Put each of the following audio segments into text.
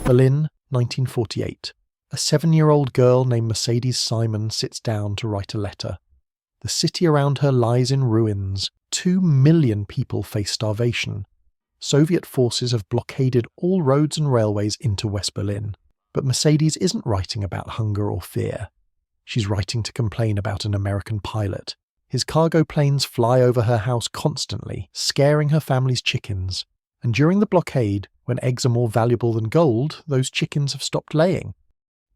Berlin, 1948. A 7-year-old girl named Mercedes Simon sits down to write a letter. The city around her lies in ruins. 2 million people face starvation. Soviet forces have blockaded all roads and railways into West Berlin. But Mercedes isn't writing about hunger or fear. She's writing to complain about an American pilot. His cargo planes fly over her house constantly, scaring her family's chickens. And during the blockade, when eggs are more valuable than gold, those chickens have stopped laying.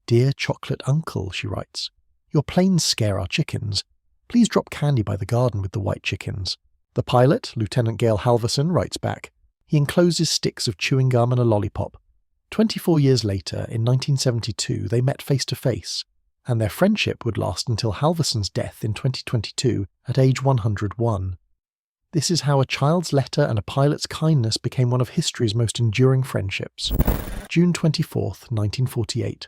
"Dear chocolate uncle," she writes, "your planes scare our chickens. Please drop candy by the garden with the white chickens." The pilot, Lieutenant Gail Halvorsen, writes back. He encloses sticks of chewing gum and a lollipop. 24 years later, in 1972, they met face to face, and their friendship would last until Halverson's death in 2022 at age 101. This is how a child's letter and a pilot's kindness became one of history's most enduring friendships. June 24, 1948.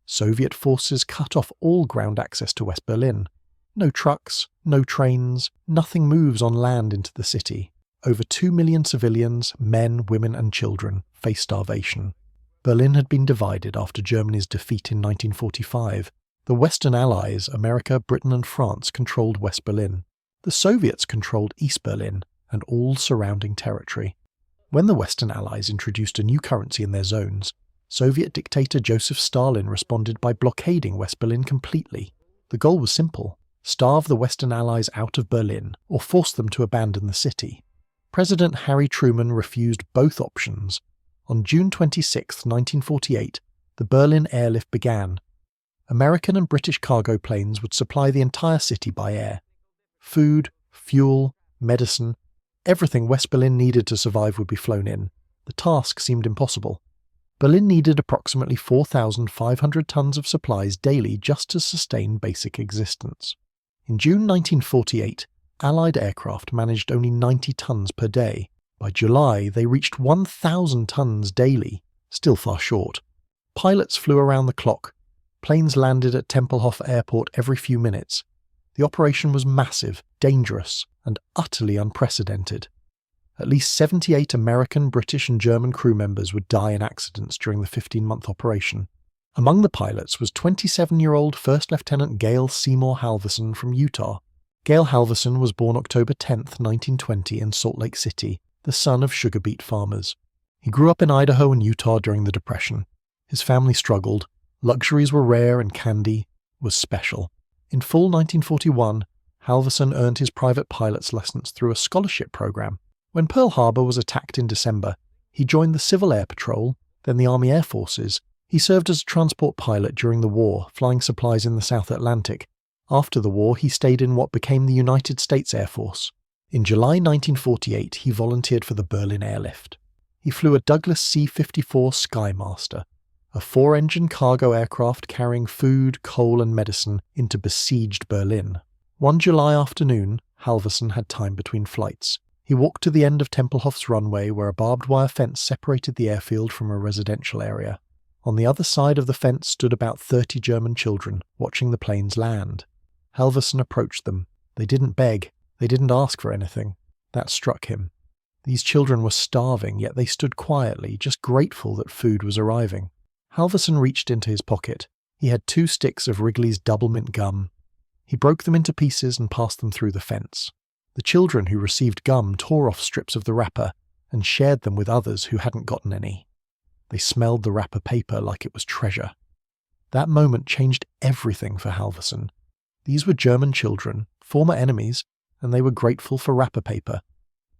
Soviet forces cut off all ground access to West Berlin. No trucks, no trains, nothing moves on land into the city. Over 2 million civilians, men, women and children, face starvation. Berlin had been divided after Germany's defeat in 1945. The Western Allies, America, Britain and France, controlled West Berlin. The Soviets controlled East Berlin and all surrounding territory. When the Western Allies introduced a new currency in their zones, Soviet dictator Joseph Stalin responded by blockading West Berlin completely. The goal was simple: starve the Western Allies out of Berlin or force them to abandon the city. President Harry Truman refused both options. On June 26, 1948, the Berlin Airlift began. American and British cargo planes would supply the entire city by air. Food, fuel, medicine, everything West Berlin needed to survive would be flown in. The task seemed impossible. Berlin needed approximately 4,500 tons of supplies daily just to sustain basic existence. In June 1948, Allied aircraft managed only 90 tons per day. By July, they reached 1,000 tons daily, still far short. Pilots flew around the clock. Planes landed at Tempelhof Airport every few minutes. The operation was massive, dangerous, and utterly unprecedented. At least 78 American, British and German crew members would die in accidents during the 15-month operation. Among the pilots was 27-year-old First Lieutenant Gail Seymour Halverson from Utah. Gail Halvorsen was born October 10, 1920 in Salt Lake City, the son of sugar beet farmers. He grew up in Idaho and Utah during the Depression. His family struggled. Luxuries were rare and candy was special. In fall 1941, Halverson earned his private pilot's license through a scholarship program. When Pearl Harbor was attacked in December, he joined the Civil Air Patrol, then the Army Air Forces. He served as a transport pilot during the war, flying supplies in the South Atlantic. After the war, he stayed in what became the United States Air Force. In July 1948, he volunteered for the Berlin Airlift. He flew a Douglas C-54 Skymaster, a 4-engine cargo aircraft carrying food, coal and medicine into besieged Berlin. One July afternoon, Halverson had time between flights. He walked to the end of Tempelhof's runway where a barbed wire fence separated the airfield from a residential area. On the other side of the fence stood about 30 German children, watching the planes land. Halverson approached them. They didn't beg. They didn't ask for anything. That struck him. These children were starving, yet they stood quietly, just grateful that food was arriving. Halverson reached into his pocket. He had 2 sticks of Wrigley's double mint gum. He broke them into pieces and passed them through the fence. The children who received gum tore off strips of the wrapper and shared them with others who hadn't gotten any. They smelled the wrapper paper like it was treasure. That moment changed everything for Halverson. These were German children, former enemies, and they were grateful for wrapper paper.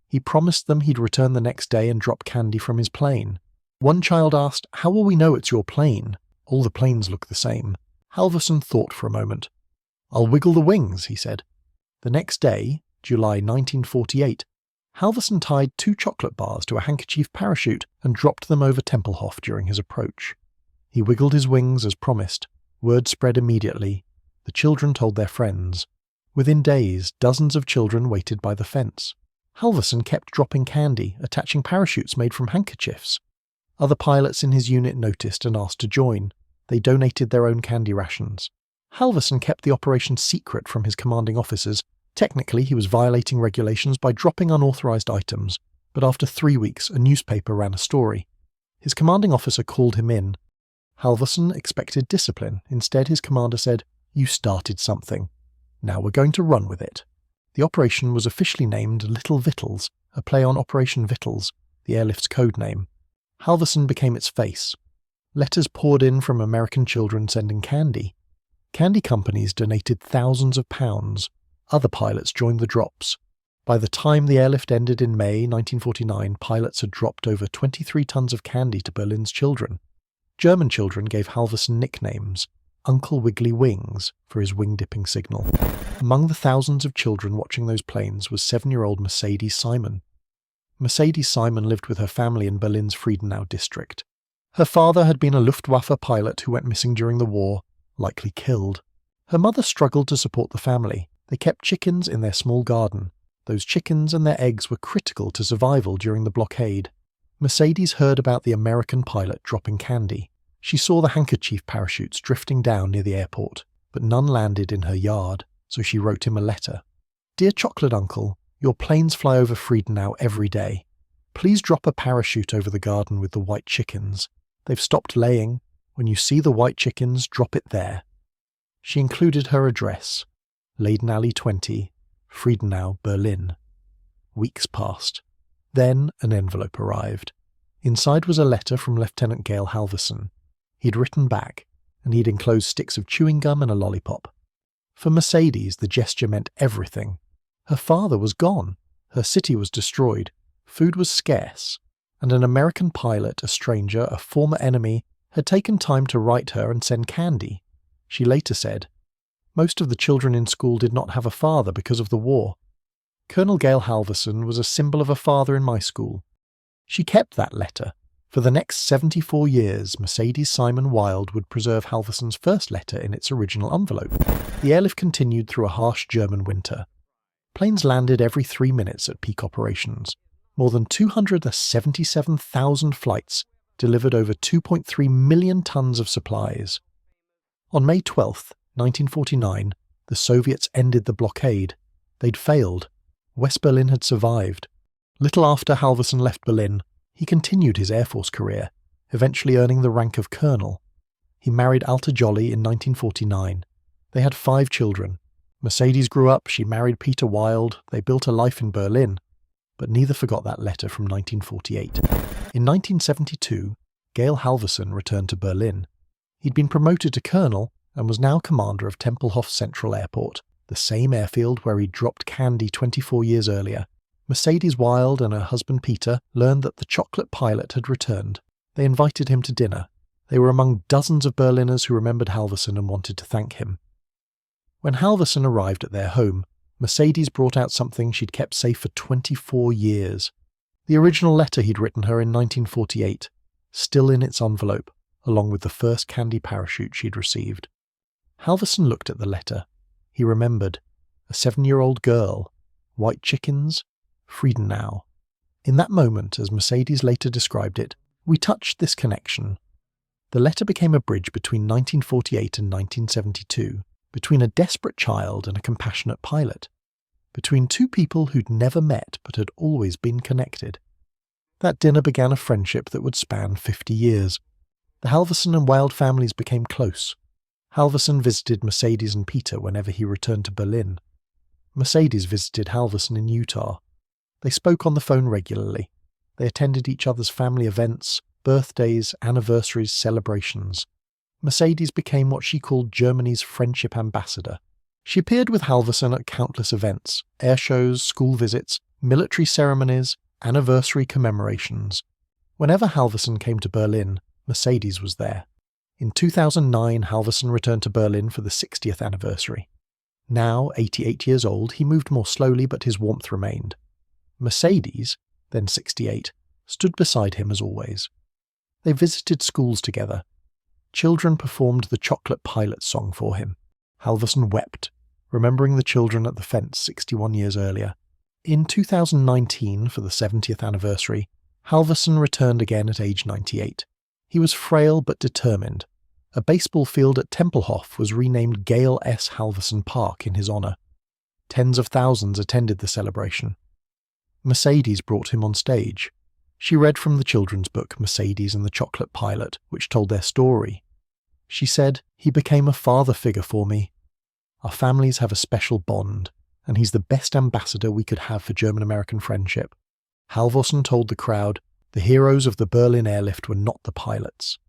He promised them he'd return the next day and drop candy from his plane. One child asked, "How will we know it's your plane? All the planes look the same." Halverson thought for a moment. "I'll wiggle the wings," he said. The next day, July 1948, Halverson tied 2 chocolate bars to a handkerchief parachute and dropped them over Tempelhof during his approach. He wiggled his wings as promised. Word spread immediately. The children told their friends. Within days, dozens of children waited by the fence. Halverson kept dropping candy, attaching parachutes made from handkerchiefs. Other pilots in his unit noticed and asked to join. They donated their own candy rations. Halverson kept the operation secret from his commanding officers. Technically, he was violating regulations by dropping unauthorized items, but after 3 weeks, a newspaper ran a story. His commanding officer called him in. Halverson expected discipline. Instead, his commander said, "You started something. Now we're going to run with it." The operation was officially named Little Vittles, a play on Operation Vittles, the airlift's code name. Halverson became its face. Letters poured in from American children sending candy. Candy companies donated thousands of pounds. Other pilots joined the drops. By the time the airlift ended in May 1949, pilots had dropped over 23 tons of candy to Berlin's children. German children gave Halverson nicknames, Uncle Wiggly Wings, for his wing-dipping signal. Among the thousands of children watching those planes was 7-year-old Mercedes Simon. Mercedes Simon lived with her family in Berlin's Friedenau district. Her father had been a Luftwaffe pilot who went missing during the war, likely killed. Her mother struggled to support the family. They kept chickens in their small garden. Those chickens and their eggs were critical to survival during the blockade. Mercedes heard about the American pilot dropping candy. She saw the handkerchief parachutes drifting down near the airport, but none landed in her yard, so she wrote him a letter. "Dear Chocolate Uncle, your planes fly over Friedenau every day. Please drop a parachute over the garden with the white chickens. They've stopped laying. When you see the white chickens, drop it there." She included her address, Leyden Alley 20, Friedenau, Berlin. Weeks passed. Then an envelope arrived. Inside was a letter from Lieutenant Gail Halvorsen. He'd written back, and he'd enclosed sticks of chewing gum and a lollipop. For Mercedes, the gesture meant everything. Her father was gone, her city was destroyed, food was scarce, and an American pilot, a stranger, a former enemy, had taken time to write her and send candy. She later said, "Most of the children in school did not have a father because of the war. Colonel Gail Halvorsen was a symbol of a father in my school." She kept that letter. For the next 74 years, Mercedes Simon Wilde would preserve Halversen's first letter in its original envelope. The airlift continued through a harsh German winter. Planes landed every 3 minutes at peak operations. More than 277,000 flights delivered over 2.3 million tons of supplies. On May 12, 1949, the Soviets ended the blockade. They'd failed. West Berlin had survived. Little after Halverson left Berlin, he continued his Air Force career, eventually earning the rank of colonel. He married Alta Jolly in 1949. They had 5 children. Mercedes grew up, she married Peter Wilde, they built a life in Berlin. But neither forgot that letter from 1948. In 1972, Gail Halvorsen returned to Berlin. He'd been promoted to colonel and was now commander of Tempelhof Central Airport, the same airfield where he'd dropped candy 24 years earlier. Mercedes Wilde and her husband Peter learned that the chocolate pilot had returned. They invited him to dinner. They were among dozens of Berliners who remembered Halverson and wanted to thank him. When Halverson arrived at their home, Mercedes brought out something she'd kept safe for 24 years. The original letter he'd written her in 1948, still in its envelope, along with the first candy parachute she'd received. Halverson looked at the letter. He remembered. A 7-year-old girl. White chickens. Friedenau. In that moment, as Mercedes later described it, we touched this connection. The letter became a bridge between 1948 and 1972, between a desperate child and a compassionate pilot, between two people who'd never met but had always been connected. That dinner began a friendship that would span 50 years. The Halverson and Wilde families became close. Halverson visited Mercedes and Peter whenever he returned to Berlin. Mercedes visited Halverson in Utah. They spoke on the phone regularly. They attended each other's family events, birthdays, anniversaries, celebrations. Mercedes became what she called Germany's friendship ambassador. She appeared with Halverson at countless events, air shows, school visits, military ceremonies, anniversary commemorations. Whenever Halverson came to Berlin, Mercedes was there. In 2009, Halverson returned to Berlin for the 60th anniversary. Now, 88 years old, he moved more slowly, but his warmth remained. Mercedes, then 68, stood beside him as always. They visited schools together. Children performed the Chocolate Pilot song for him. Halverson wept, remembering the children at the fence 61 years earlier. In 2019, for the 70th anniversary, Halverson returned again at age 98. He was frail but determined. A baseball field at Tempelhof was renamed Gail S. Halvorsen Park in his honour. Tens of thousands attended the celebration. Mercedes brought him on stage. She read from the children's book Mercedes and the Chocolate Pilot, which told their story. She said, "He became a father figure for me. Our families have a special bond, and he's the best ambassador we could have for German-American friendship." Halvorsen told the crowd, "The heroes of the Berlin Airlift were not the pilots.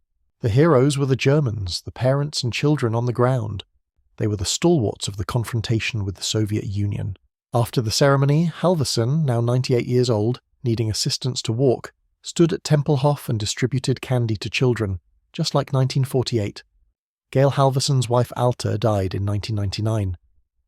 The heroes were the Germans, the parents and children on the ground. They were the stalwarts of the confrontation with the Soviet Union." After the ceremony, Halverson, now 98 years old, needing assistance to walk, stood at Tempelhof and distributed candy to children, just like 1948. Gail Halvorson's wife Alta died in 1999.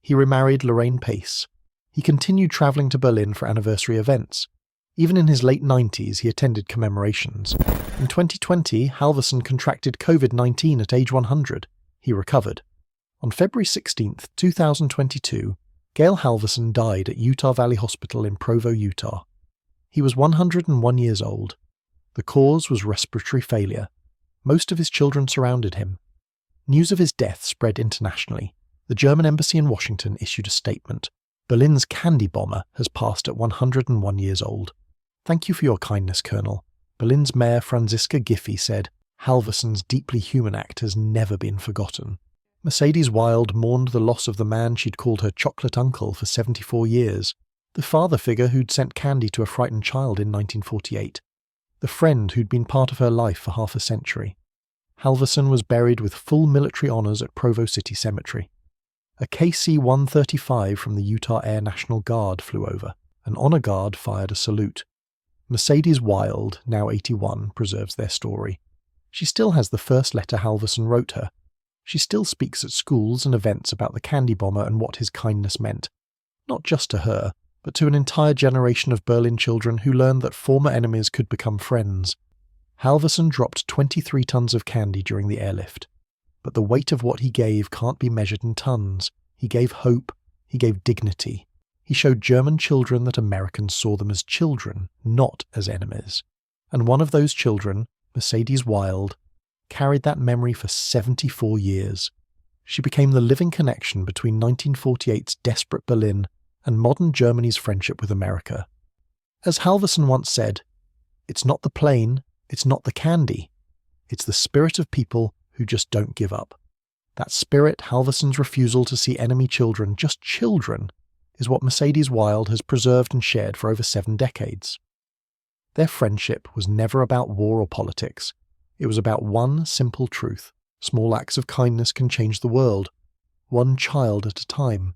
He remarried Lorraine Pace. He continued travelling to Berlin for anniversary events. Even in his late 90s, he attended commemorations. In 2020, Halverson contracted COVID-19 at age 100. He recovered. On February 16, 2022, Gail Halvorsen died at Utah Valley Hospital in Provo, Utah. He was 101 years old. The cause was respiratory failure. Most of his children surrounded him. News of his death spread internationally. The German embassy in Washington issued a statement. "Berlin's candy bomber has passed at 101 years old. Thank you for your kindness, Colonel." Berlin's Mayor Franziska Giffey said, "Halvorsen's deeply human act has never been forgotten." Mercedes Wilde mourned the loss of the man she'd called her chocolate uncle for 74 years, the father figure who'd sent candy to a frightened child in 1948, the friend who'd been part of her life for half a century. Halverson was buried with full military honours at Provo City Cemetery. A KC-135 from the Utah Air National Guard flew over. An honour guard fired a salute. Mercedes Wilde, now 81, preserves their story. She still has the first letter Halverson wrote her. She still speaks at schools and events about the candy bomber and what his kindness meant. Not just to her, but to an entire generation of Berlin children who learned that former enemies could become friends. Halverson dropped 23 tons of candy during the airlift. But the weight of what he gave can't be measured in tons. He gave hope. He gave dignity. He showed German children that Americans saw them as children, not as enemies. And one of those children, Mercedes Wilde, carried that memory for 74 years. She became the living connection between 1948's desperate Berlin and modern Germany's friendship with America. As Halverson once said, "It's not the plane, it's not the candy. It's the spirit of people who just don't give up." That spirit, Halverson's refusal to see enemy children, just children, is what Mercedes Wilde has preserved and shared for over 7 decades. Their friendship was never about war or politics. It was about one simple truth: small acts of kindness can change the world, one child at a time.